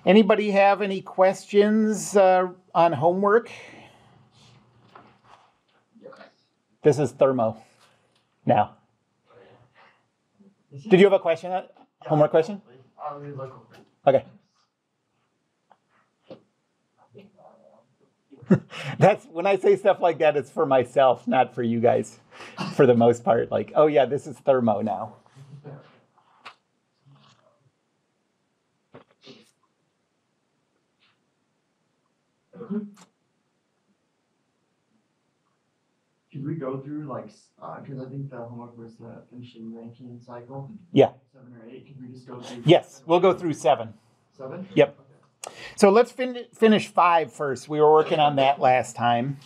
Anybody have any questions on homework? This is thermo now. Did you have a question? Homework question? Okay. That's when I say stuff like that, it's for myself, not for you guys, for the most part. Like, oh yeah, this is thermo now. Could we go through like, because I think the homework was the finishing ranking cycle. Yeah. 7 or 8. Could we just go through? Yes, we'll go through 7. 7? Yep. So let's finish 5 first. We were working on that last time.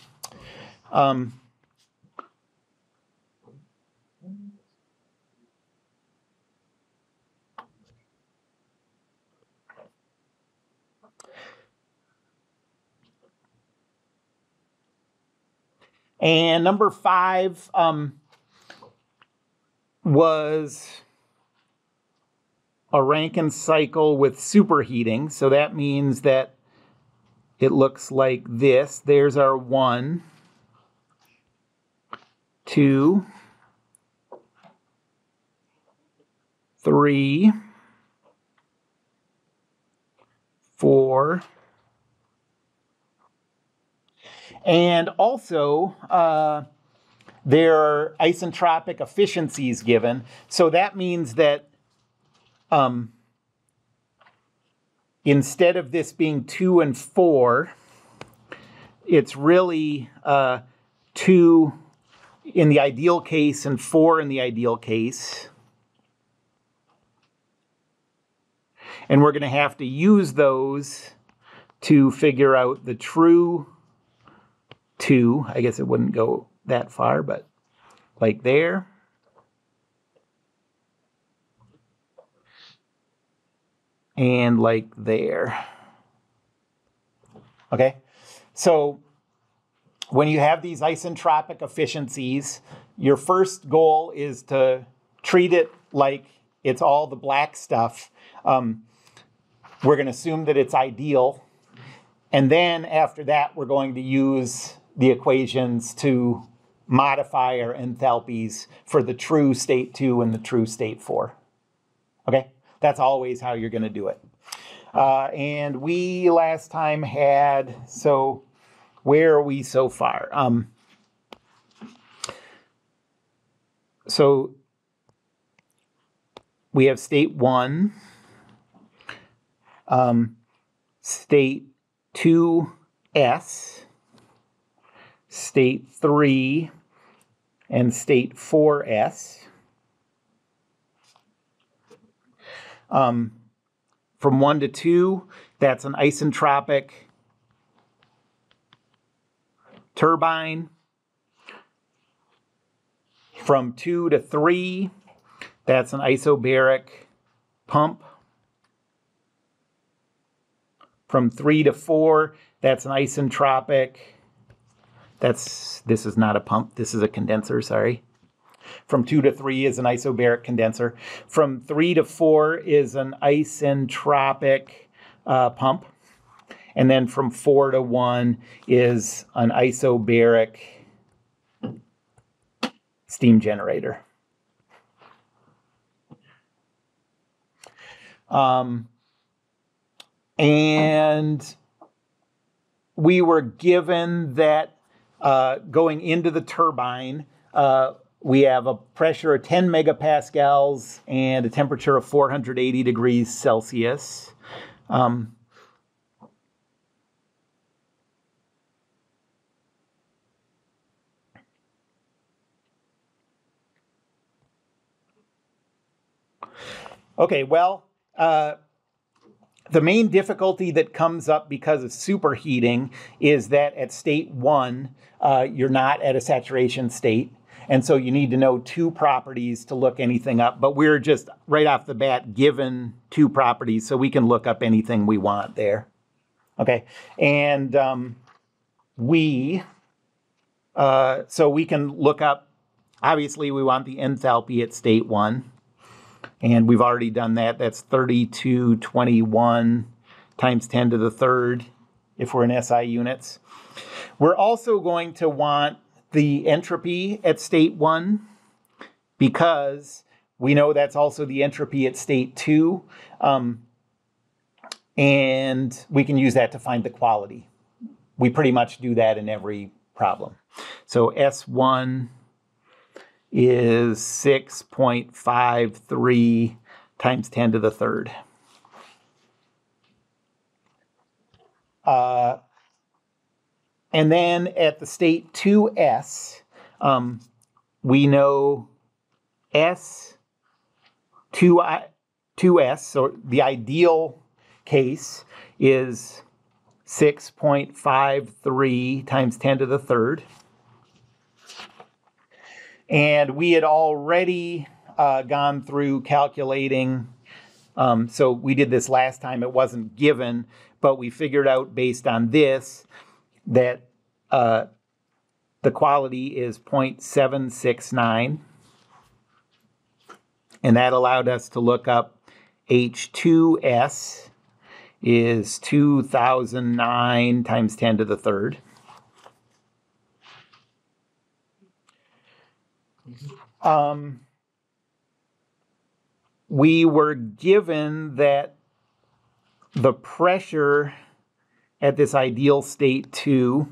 And number 5 was a Rankine cycle with superheating. So that means that it looks like this. There's our 1, 2, 3, 4. And also, there are isentropic efficiencies given. So that means that instead of this being 2 and 4, it's really 2 in the ideal case and 4 in the ideal case. And we're going to have to use those to figure out the true 2. I guess it wouldn't go that far, but like there. And like there. Okay? So when you have these isentropic efficiencies, your first goal is to treat it like it's all the black stuff. We're going to assume that it's ideal. And then after that, we're going to use the equations to modify our enthalpies for the true state 2 and the true state 4. Okay? That's always how you're going to do it. And we last time had, so where are we so far? So we have state 1, state 2s, state 3, and state 4s. From 1 to 2, that's an isentropic turbine. From 2 to 3, that's an isobaric pump. From 3 to 4, that's an isentropic. This is not a pump, this is a condenser, sorry. From 2 to 3 is an isobaric condenser. From 3 to 4 is an isentropic pump. And then from 4 to 1 is an isobaric steam generator. And we were given that going into the turbine, we have a pressure of 10 megapascals and a temperature of 480 degrees Celsius. Okay, well, the main difficulty that comes up because of superheating is that at state 1, you're not at a saturation state. And so you need to know 2 properties to look anything up. But we're just right off the bat given 2 properties, so we can look up anything we want there. Okay, and so we can look up, obviously we want the enthalpy at state 1. And we've already done that. That's 3221 times 10 to the third if we're in SI units. We're also going to want the entropy at state 1 because we know that's also the entropy at state 2. And we can use that to find the quality. We pretty much do that in every problem. So S1 is 6.53 times 10 to the third. And then at the state 2S, we know S 2S, so the ideal case is 6.53 times 10 to the third. And we had already gone through calculating, so we did this last time, it wasn't given, but we figured out based on this that the quality is 0.769. And that allowed us to look up H2S is 2009 times 10 to the third. We were given that the pressure at this ideal state 2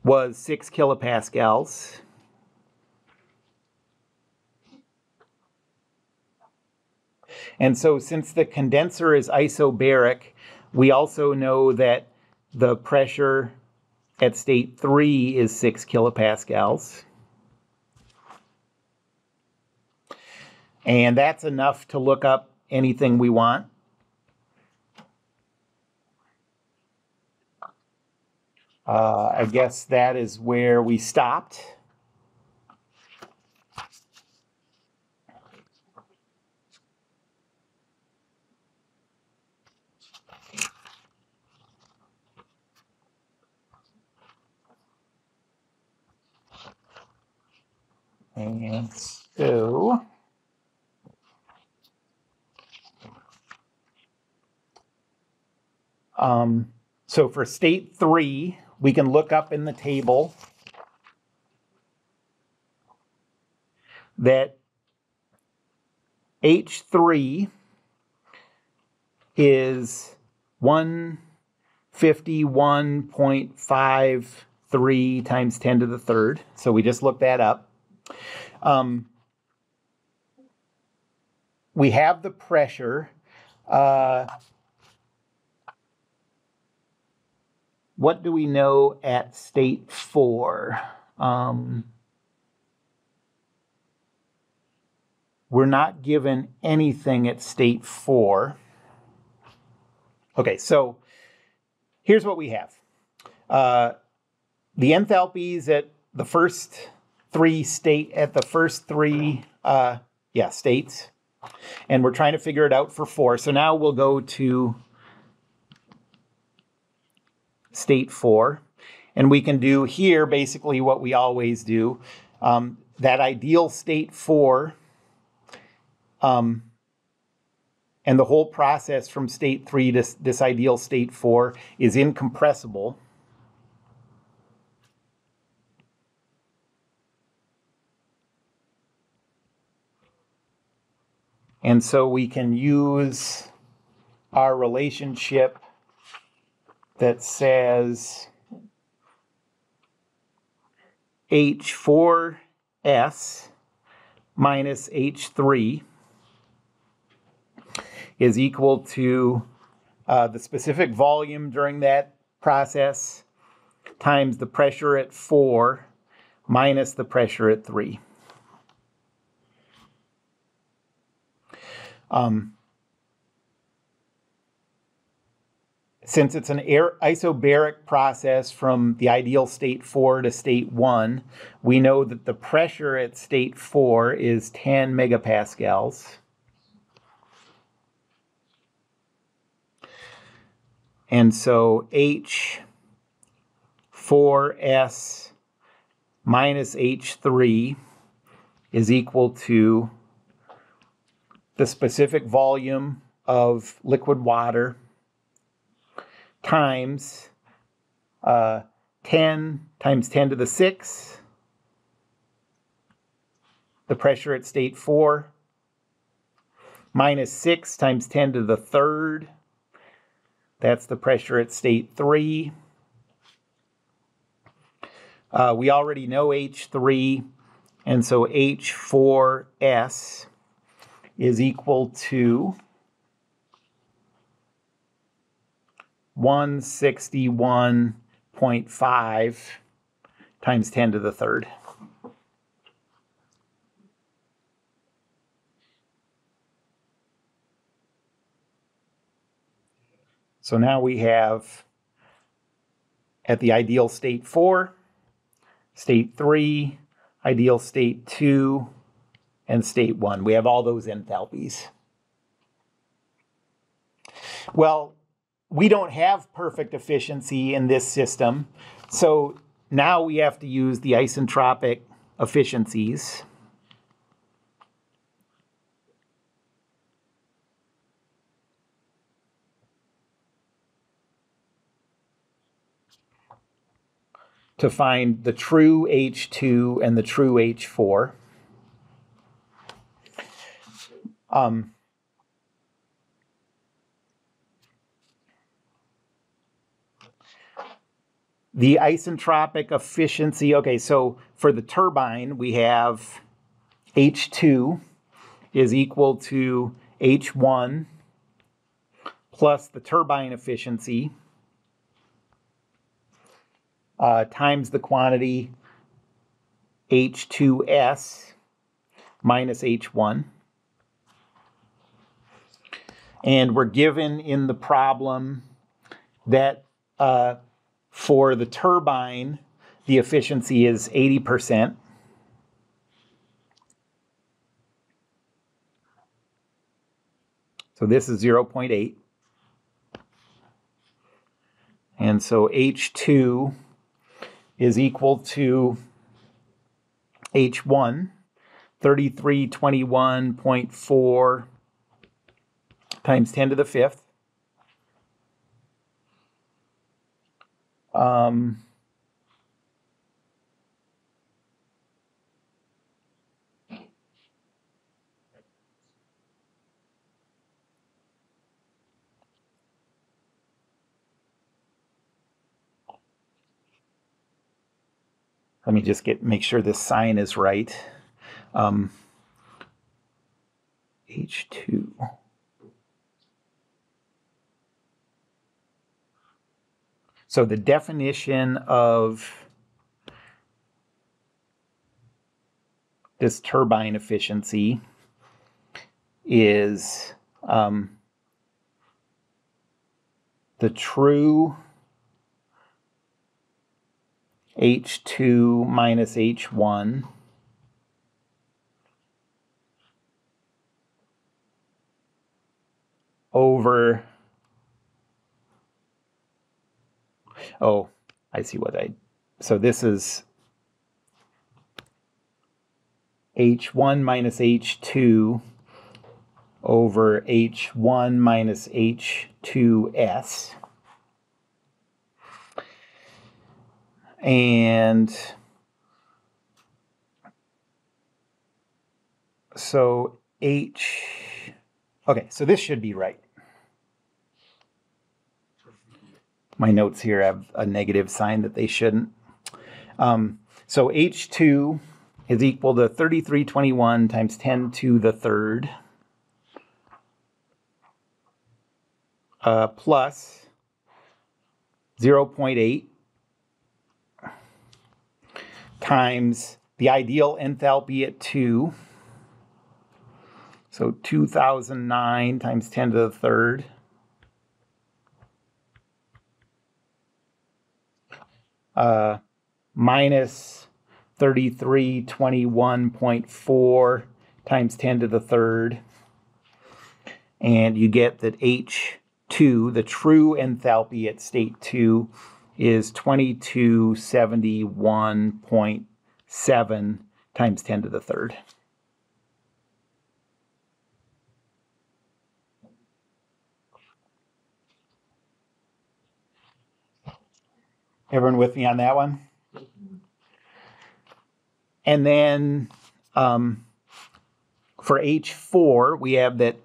was 6 kilopascals. And so since the condenser is isobaric, we also know that the pressure at state 3 is 6 kilopascals. And that's enough to look up anything we want. I guess that is where we stopped. And so for state 3, we can look up in the table that H3 is 151.53 times 10 to the third. So we just looked that up. We have the pressure. What do we know at state 4? We're not given anything at state 4. Okay, so here's what we have. The enthalpies at the first three states, and we're trying to figure it out for 4. So now we'll go to state 4, and we can do here basically what we always do. That ideal state 4, and the whole process from state 3 to this ideal state 4 is incompressible. And so we can use our relationship that says H4S minus H3 is equal to the specific volume during that process times the pressure at 4 minus the pressure at 3. Since it's an isobaric process from the ideal state 4 to state 1, we know that the pressure at state 4 is 10 megapascals. And so H4S minus H3 is equal to the specific volume of liquid water times 10 times 10 to the 6, the pressure at state 4, minus 6 times 10 to the 3rd, that's the pressure at state 3. We already know H3, and so H4S is equal to 161.5 times 10 to the 3rd. So now we have at the ideal state 4, state 3, ideal state 2, and state 1. We have all those enthalpies. Well, we don't have perfect efficiency in this system, so now we have to use the isentropic efficiencies. To find the true H2 and the true H4. The isentropic efficiency, okay, so for the turbine, we have H2 is equal to H1 plus the turbine efficiency times the quantity H2S minus H1. And we're given in the problem that for the turbine, the efficiency is 80%. So this is 0.8. And so H2 is equal to H1, 3321.4 times 10 to the 5th. Let me just make sure this sign is right. H2. So the definition of this turbine efficiency is the true H2 minus H1 over, oh, I see so this is H1 minus H2 over H1 minus H2S. And so okay, so this should be right. My notes here have a negative sign that they shouldn't. So H2 is equal to 3321 times 10 to the 3rd plus 0.8 times the ideal enthalpy at 2. So 2009 times 10 to the 3rd. Minus 3321.4 times 10 to the 3rd. And you get that H2, the true enthalpy at state 2, is 2271.7 times 10 to the 3rd. Everyone with me on that one? And then for H4, we have that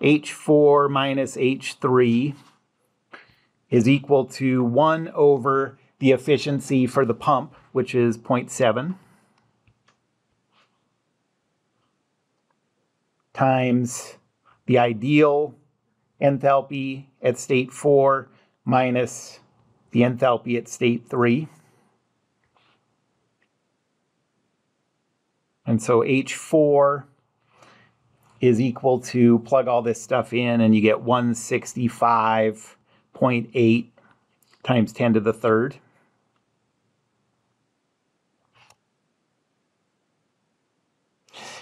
H4 minus H3 is equal to 1 over the efficiency for the pump, which is 0.7, times the ideal enthalpy at state 4 minus the enthalpy at state 3. And so H4 is equal to, plug all this stuff in, and you get 165.8 times 10 to the third.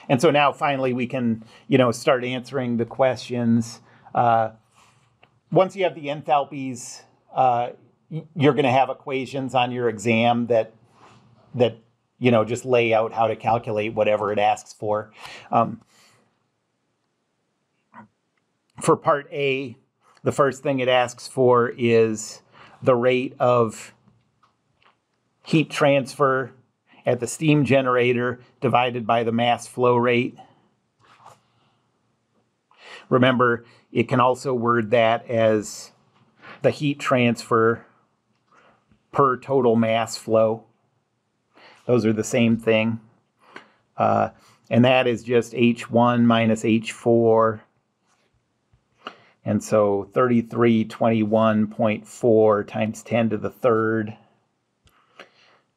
And so now finally we can, start answering the questions. Once you have the enthalpies, you're going to have equations on your exam that just lay out how to calculate whatever it asks for. For part A, the first thing it asks for is the rate of heat transfer at the steam generator divided by the mass flow rate. Remember, it can also word that as the heat transfer per total mass flow. Those are the same thing. And that is just H1 minus H4. And so 3321.4 times 10 to the third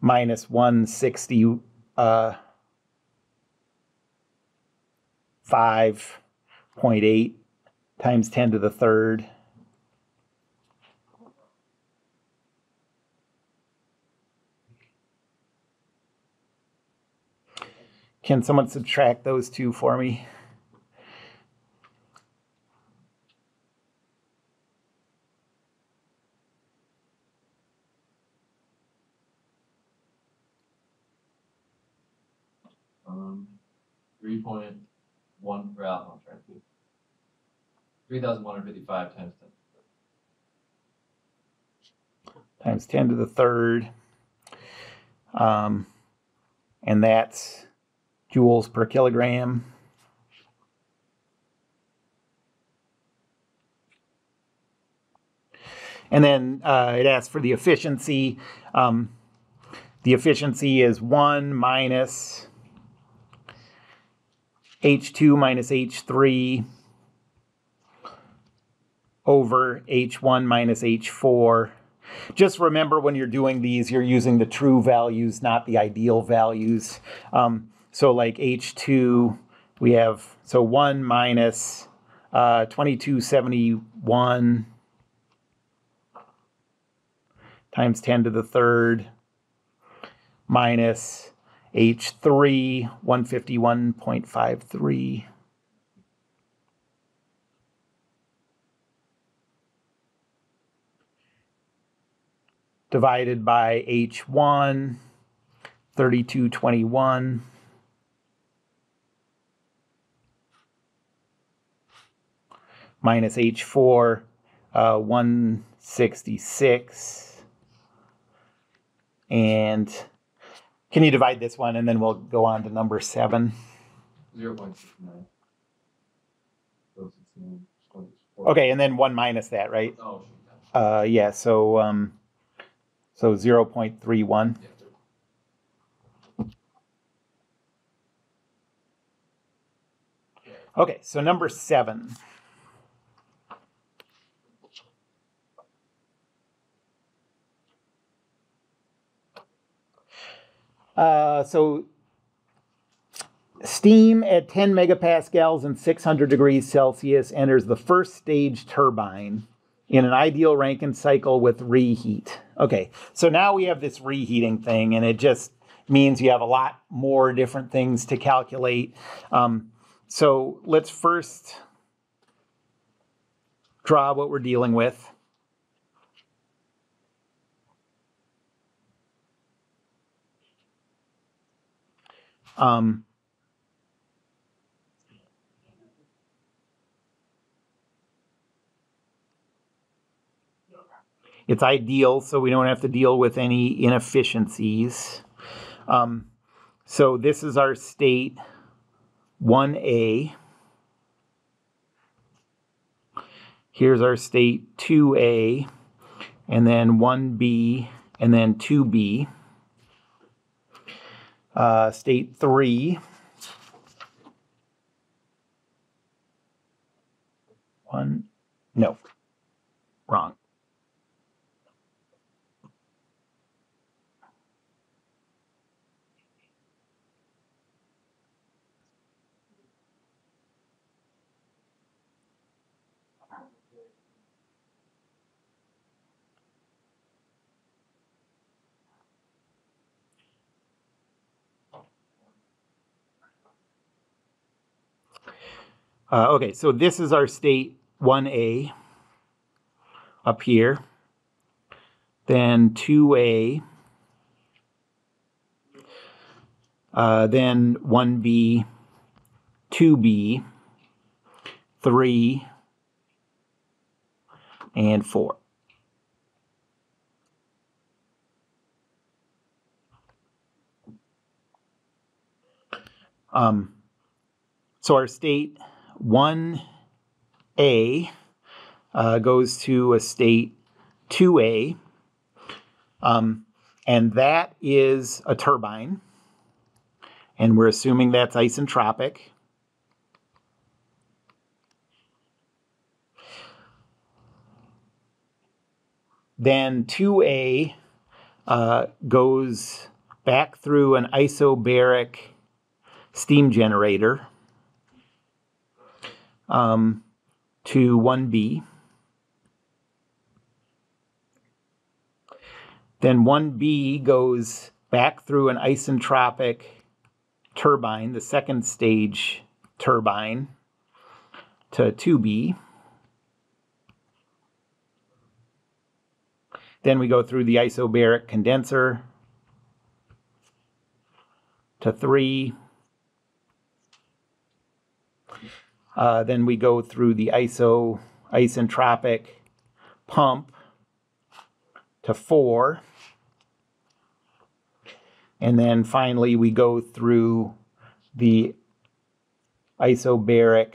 minus 165.8 times 10 to the third. Can someone subtract those two for me? Um, 3.1, I'm trying to 3,155 times 10. Times 10 to the third. And that's joules per kilogram. And then it asks for the efficiency. The efficiency is 1 minus H2 minus H3 over H1 minus H4. Just remember when you're doing these, you're using the true values, not the ideal values. So like H2, we have, 1 minus 2271 times 10 to the third minus H3, 151.53. Divided by H1, 3221. Minus H4, 166. And can you divide this one, and then we'll go on to number 7. 0.69. Okay, and then 1 minus that, right? Oh, Yeah, so 0.31. Okay, so number 7. So steam at 10 megapascals and 600 degrees Celsius enters the first stage turbine in an ideal Rankine cycle with reheat. Okay, so now we have this reheating thing, and it just means you have a lot more different things to calculate. So let's first draw what we're dealing with. It's ideal, so we don't have to deal with any inefficiencies. So this is our state 1A. Here's our state 2A, and then 1B, and then 2B. State 3. No, wrong. Okay, so this is our state 1A up here. Then 2A. Then 1B, 2B, 3, and 4. So our state 1A goes to a state 2A, and that is a turbine, and we're assuming that's isentropic. Then 2A goes back through an isobaric steam generator to 1B. Then 1B goes back through an isentropic turbine, the second stage turbine, to 2B. Then we go through the isobaric condenser to 3. Then we go through the isentropic pump to 4. And then finally we go through the isobaric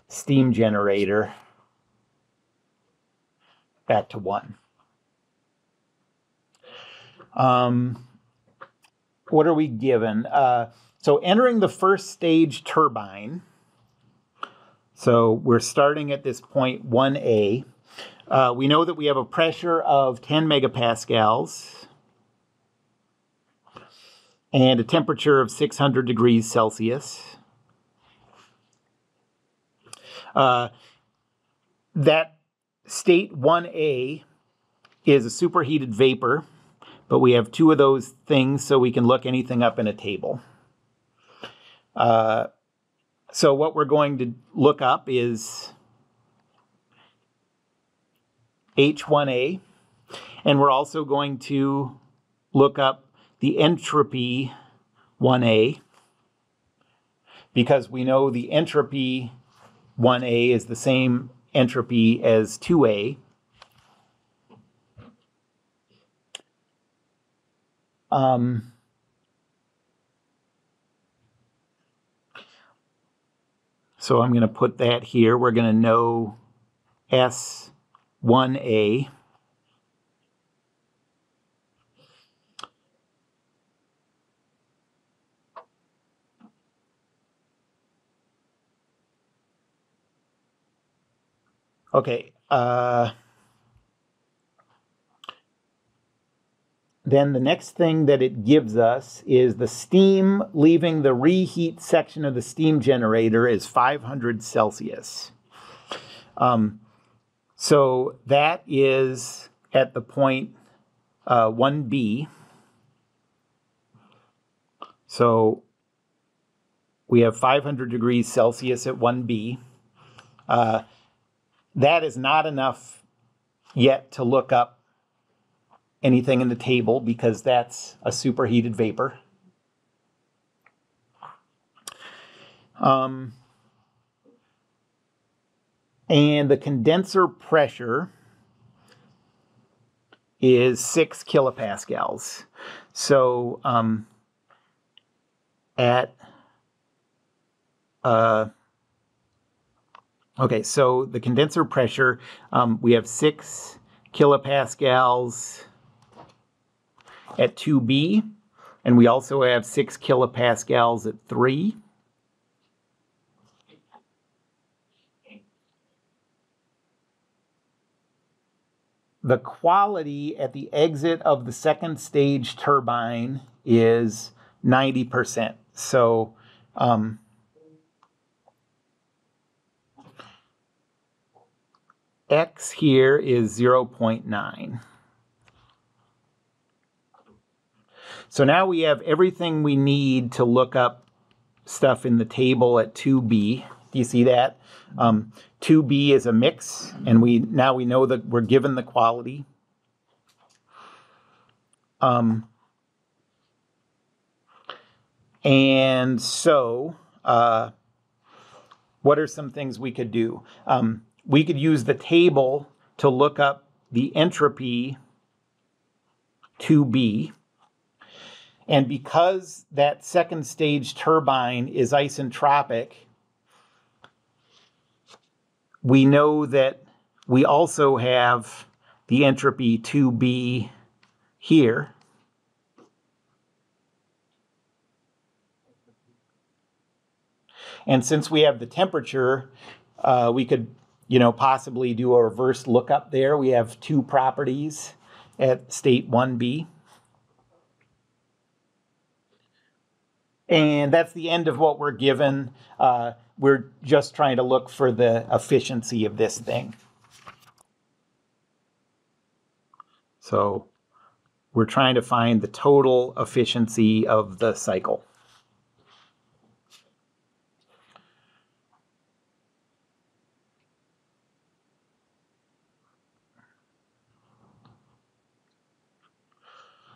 steam generator back to 1. What are we given? So entering the first stage turbine, so we're starting at this point 1A. We know that we have a pressure of 10 megapascals and a temperature of 600 degrees Celsius. That state 1A is a superheated vapor, but we have 2 of those things, so we can look anything up in a table. So what we're going to look up is H1A, and we're also going to look up the entropy 1A, because we know the entropy 1A is the same entropy as 2A. So I'm going to put that here. We're going to know S1A. Okay. Then the next thing that it gives us is the steam leaving the reheat section of the steam generator is 500 Celsius. So that is at the point 1B. So we have 500 degrees Celsius at 1B. That is not enough yet to look up anything in the table because that's a superheated vapor. And the condenser pressure is 6 kilopascals. So okay, so the condenser pressure, we have 6 kilopascals at 2B, and we also have 6 kilopascals at 3. The quality at the exit of the second stage turbine is 90%. So X here is 0.9. So now we have everything we need to look up stuff in the table at 2B. Do you see that? 2B is a mix, and now we know that we're given the quality. And so what are some things we could do? We could use the table to look up the entropy 2B. And because that second stage turbine is isentropic, we know that we also have the entropy 2B here. And since we have the temperature, we could, possibly do a reverse lookup there. We have 2 properties at state 1B. And that's the end of what we're given. We're just trying to look for the efficiency of this thing. So we're trying to find the total efficiency of the cycle.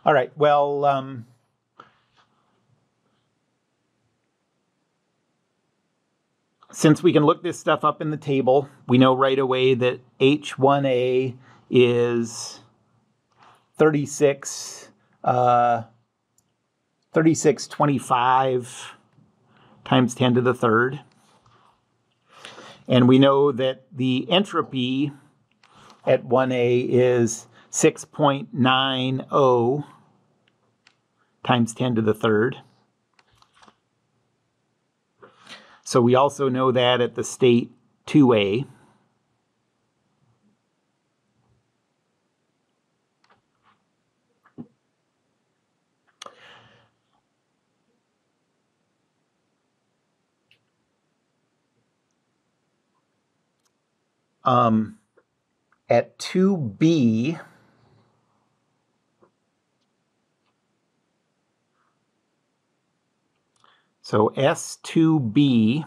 All right, well, since we can look this stuff up in the table, we know right away that H1A is 3625 times 10 to the third. And we know that the entropy at 1A is 6.90 times 10 to the third. So we also know that at the state 2A. At 2B, so S2B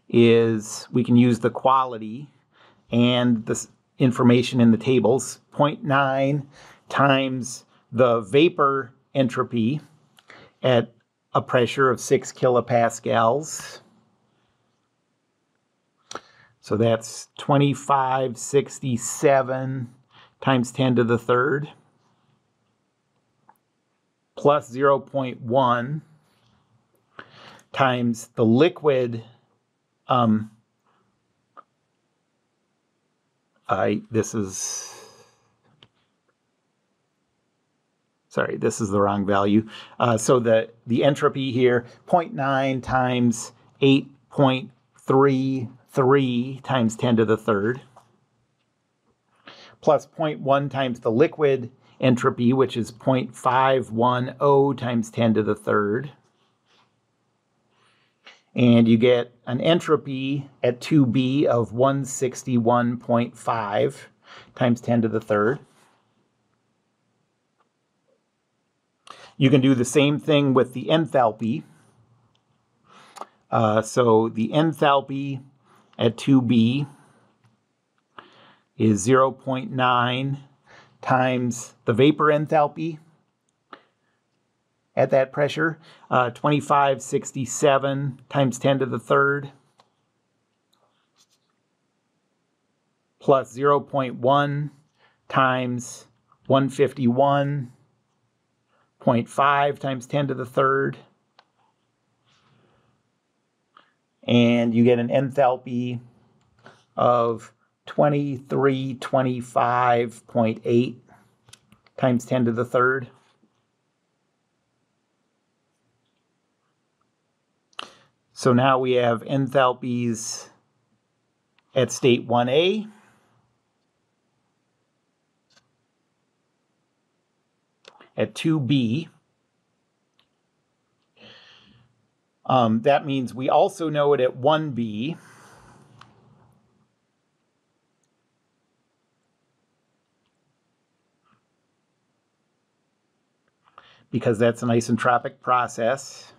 is, we can use the quality and the information in the tables, 0.9 times the vapor entropy at a pressure of 6 kilopascals. So that's 2567 times 10 to the third plus 0.1 times the liquid, this is the wrong value. So the entropy here, 0.9 times 8.33 times 10 to the third, plus 0.1 times the liquid entropy, which is 0.510 times 10 to the third. And you get an entropy at 2B of 161.5 times 10 to the third. You can do the same thing with the enthalpy. So the enthalpy at 2B is 0.9 times the vapor enthalpy at that pressure, 2567 times 10 to the third, plus 0.1 times 151.5 times 10 to the third. And you get an enthalpy of 2325.8 times 10 to the third. So now we have enthalpies at state 1A. At 2B. That means we also know it at 1B. Because that's an isentropic process.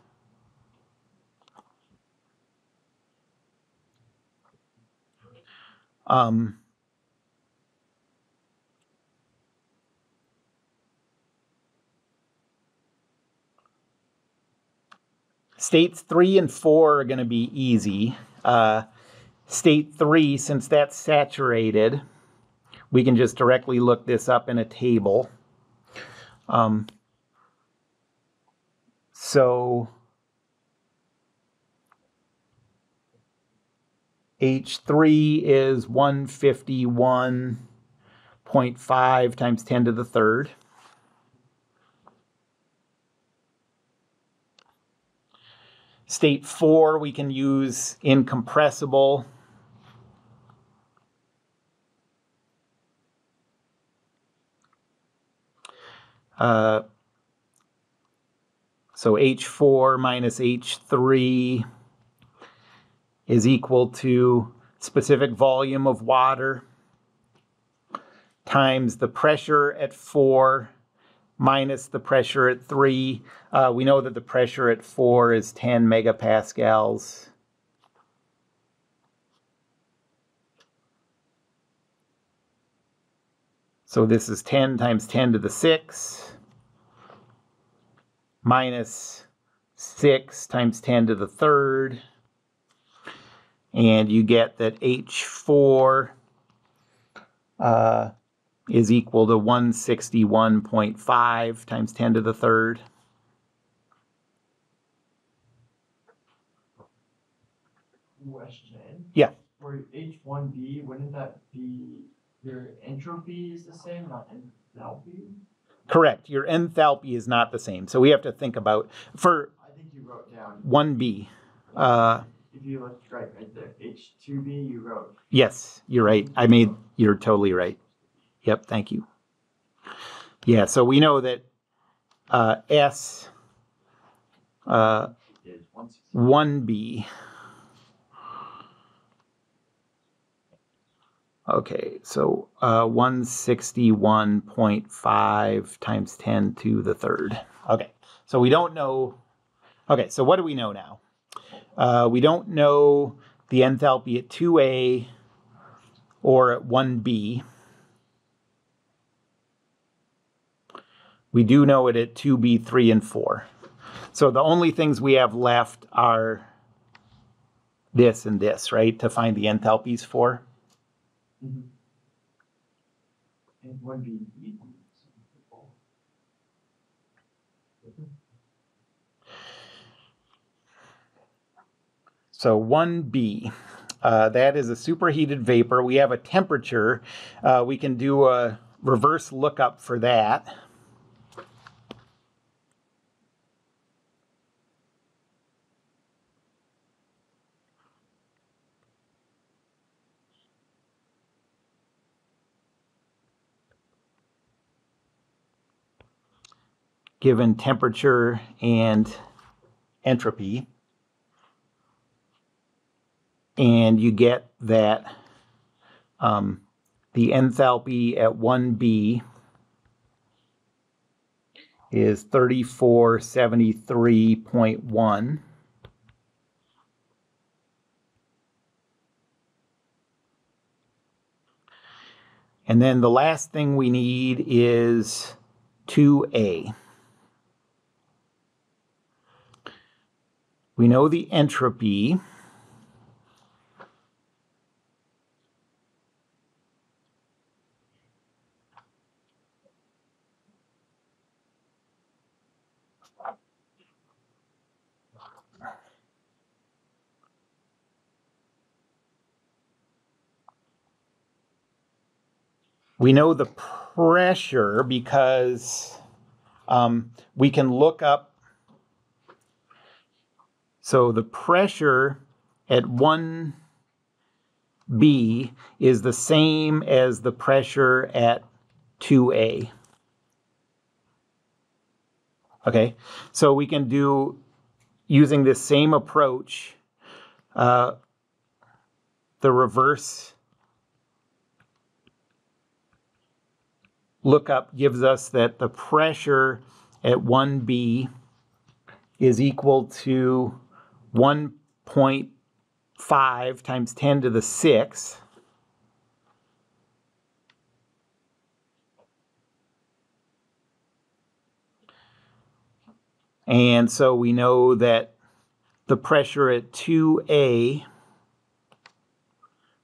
States 3 and 4 are going to be easy. State 3, since that's saturated, we can just directly look this up in a table. So H3 is 151.5 times 10 to the third. State 4 we can use incompressible. So H4 minus H3 is equal to specific volume of water times the pressure at 4 minus the pressure at 3. We know that the pressure at 4 is 10 megapascals. So this is 10 times 10 to the 6 minus 6 times 10 to the third. And you get that H4 is equal to 161.5 times 10 to the third. Question. Yeah. For H1B, wouldn't that be your entropy is the same, not enthalpy? Correct. Your enthalpy is not the same. So we have to think about, for I think you wrote down. 1B. If you look right there, H2B, you wrote. Yes, you're right. You're totally right. Yep, thank you. Yeah, so we know that S 1B. Okay, so 161.5 times 10 to the third. Okay, so we don't know. Okay, so what do we know now? We don't know the enthalpy at 2A or at 1B. We do know it at 2B, 3, and 4. So the only things we have left are this and this, right, to find the enthalpies for. Mm-hmm. And 1B. So 1B, that is a superheated vapor. We have a temperature. We can do a reverse lookup for that. Given temperature and entropy. And you get that the enthalpy at 1B is 3473.1. And then the last thing we need is 2A. We know the entropy. We know the pressure because we can look up. So the pressure at 1B is the same as the pressure at 2A. Okay, so we can do, using this same approach, the reverse lookup gives us that the pressure at 1B is equal to 1.5 times 10 to the 6. And so we know that the pressure at 2A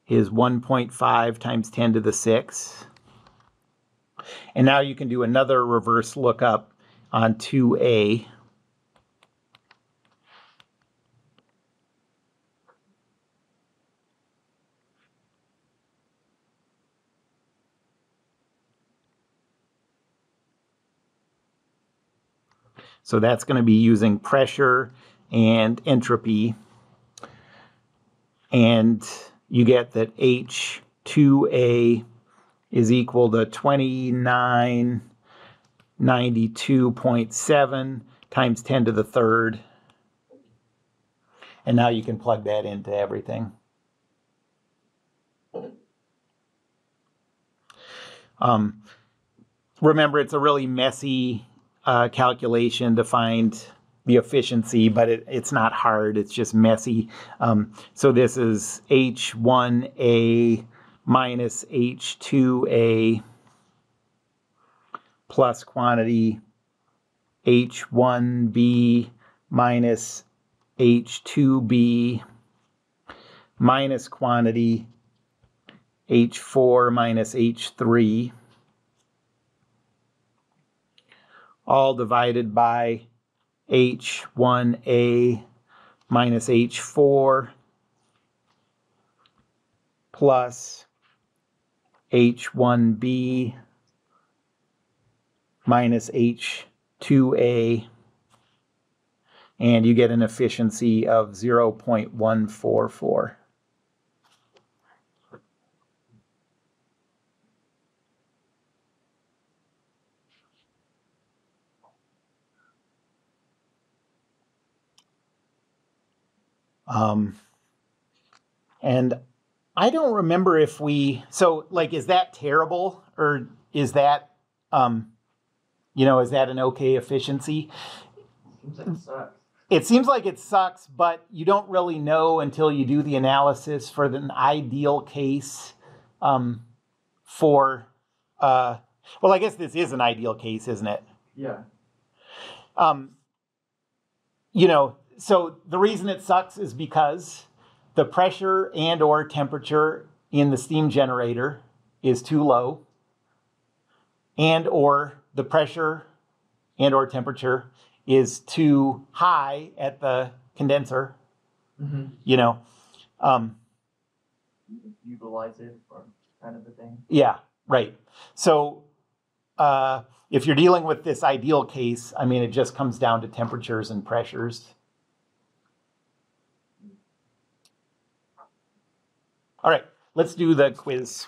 is 1.5 times 10 to the 6. And now you can do another reverse lookup on 2A. So that's going to be using pressure and entropy. And you get that H2A is equal to 2992.7 times 10 to the third. And now you can plug that into everything. Remember, it's a really messy calculation to find the efficiency, but it's not hard. It's just messy. So this is H1A minus H2A plus quantity H1B minus H2B minus quantity H4 minus H3, all divided by H1A minus H4 plus H1B minus H2A, and you get an efficiency of 0.144. And I don't remember if we, so like, is that terrible, or is that, is that an okay efficiency? Seems like it sucks. It seems like it sucks, but you don't really know until you do the analysis for an ideal case well, I guess this is an ideal case, isn't it? Yeah. So the reason it sucks is because the pressure and or temperature in the steam generator is too low, and or the pressure and or temperature is too high at the condenser. Mm-hmm. Utilize it for kind of a thing. Yeah, right. So if you're dealing with this ideal case, I mean, it just comes down to temperatures and pressures. All right, let's do the quiz.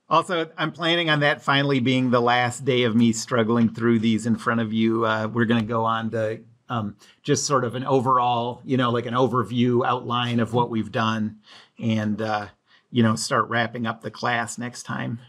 Also, I'm planning on that finally being the last day of me struggling through these in front of you. We're going to go on to just sort of an overall, like an overview outline of what we've done, and, start wrapping up the class next time.